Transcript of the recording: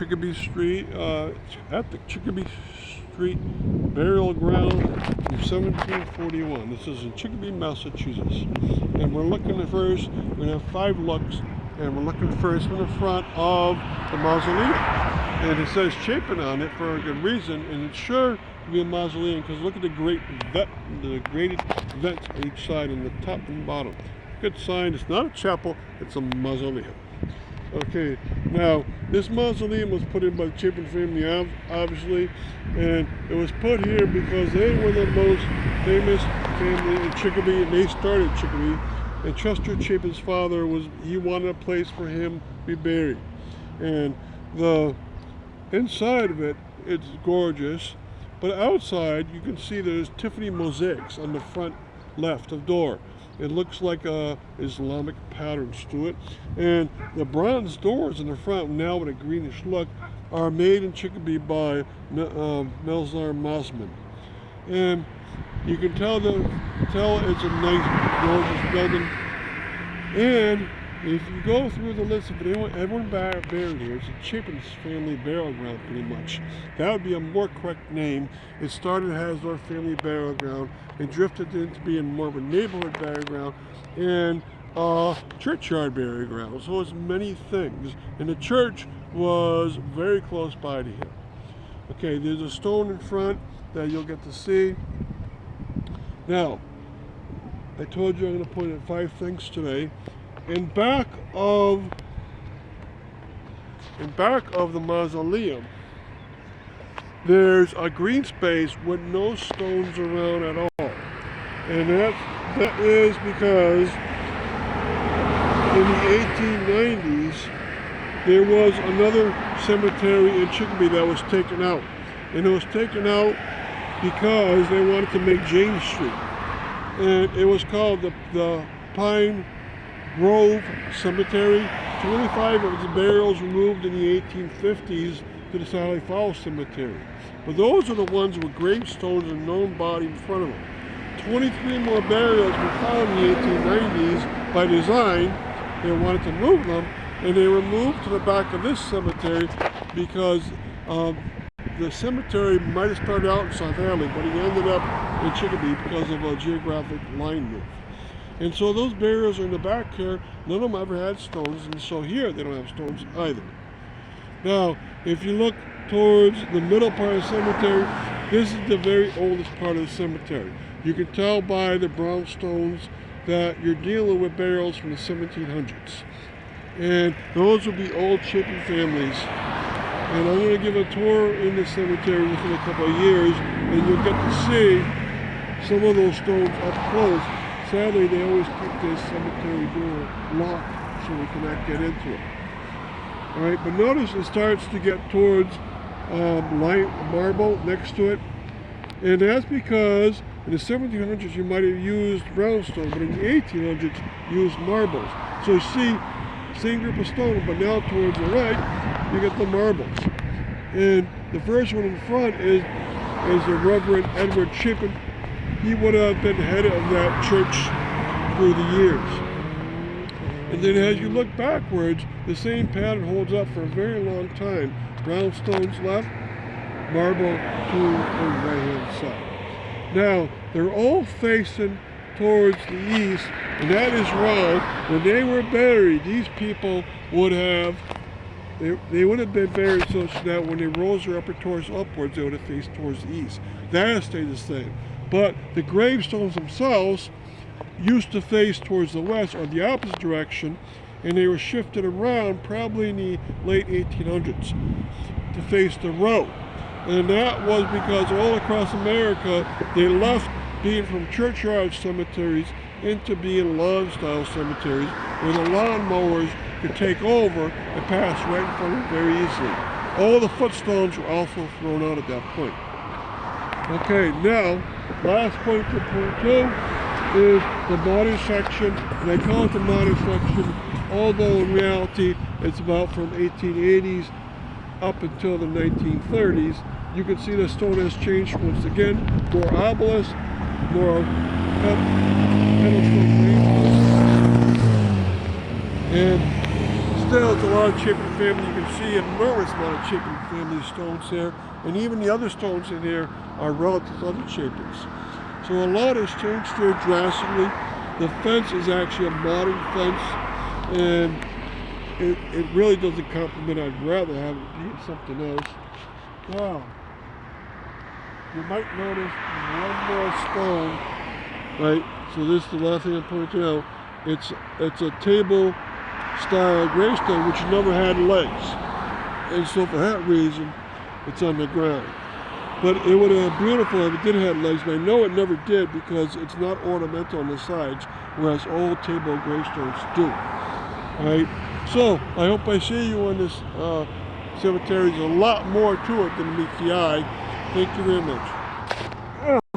Chicopee Street, at the Chicopee Street Burial Ground from 1741. This is in Chicopee, Massachusetts. And we're looking at first, we're going to have 5 looks, and we're looking first in the front of the mausoleum. And it says Chapin on it for a good reason, and it's sure to be a mausoleum because look at the graded vents on each side on the top and bottom. Good sign. It's not a chapel, it's a mausoleum. Okay, now this mausoleum was put in by the Chapin family, obviously, and it was put here because they were the most famous family in Chicopee, and they started Chicopee. And Chester Chapin's father he wanted a place for him to be buried. And the inside of it, it's gorgeous, but outside you can see there's Tiffany mosaics on the front left of door. It looks like Islamic patterns to it. And the bronze doors in the front, now with a greenish look, are made in Chicopee by Melzar Mosman. And you can tell it's a nice, gorgeous building. And if you go through the list of everyone buried here, it's a Chapin's family burial ground pretty much. That would be a more correct name. It started as Hasdorf family burial ground and drifted into being more of a neighborhood burial ground and churchyard burial ground. So it's many things. And the church was very close by to him. Okay, there's a stone in front that you'll get to see. Now, I told you I'm going to point at 5 things today. In back of the mausoleum, there's a green space with no stones around at all. And that is because in the 1890s, there was another cemetery in Chicopee that was taken out. And it was taken out because they wanted to make James Street. And it was called the Pine Grove Cemetery. 25 of the burials were moved in the 1850s to the Sally Falls Cemetery. But those are the ones with gravestones and known body in front of them. 23 more burials were found in the 1890s by design. They wanted to move them, and they were moved to the back of this cemetery because the cemetery might have started out in South Hadley, but it ended up in Chicopee because of a geographic line move. And so those burials are in the back here. None of them ever had stones, and so here they don't have stones either. Now, if you look towards the middle part of the cemetery, this is the very oldest part of the cemetery. You can tell by the brownstones that you're dealing with burials from the 1700s. And those would be old Chapin families. And I'm going to give a tour in the cemetery within a couple of years, and you'll get to see some of those stones up close. Sadly, they always keep this cemetery door locked so we cannot get into it. All right, but notice it starts to get towards light marble next to it. And that's because in the 1700s you might have used brownstone, but in the 1800s you used marbles. So you see, same group of stone, but now towards the right, you get the marbles. And the first one in front is the Reverend Edward Chapin. He would have been head of that church through the years. And then as you look backwards, the same pattern holds up for a very long time. Brownstones left, marble to the right-hand side. Now, they're all facing towards the east, and that is wrong. When they were buried, these people would have, they would have been buried such that when they rose their upper torso upwards, they would have faced towards the east. That has stayed the same. But the gravestones themselves used to face towards the west or the opposite direction, and they were shifted around probably in the late 1800s to face the road. And that was because all across America, they left being from churchyard cemeteries into being lawn-style cemeteries where the lawnmowers could take over and pass right in front of them very easily. All the footstones were also thrown out at that point. Okay, now, last point to point 2 is the modern section, and I call it the modern section, although in reality it's about from 1880s up until the 1930s. You can see the stone has changed once again, more obelisk, more pedestal frame, and there's a lot of Chicopee family. You can see an enormous amount of Chicopee family stones here, and even the other stones in here are relatives to other Chicopees. So a lot has changed here drastically. The fence is actually a modern fence, and it really doesn't complement. I'd rather have it be something else. Now, you might notice one more stone, right? So this is the last thing I'm pointing out. It's a table style gravestone which never had legs, and so for that reason it's on the ground. But it would have been beautiful if it did have legs, but I know it never did because it's not ornamental on the sides, whereas all table gravestones do. Alright, so I hope I see you on this cemetery. There's a lot more to it than meets the eye. Thank you very much.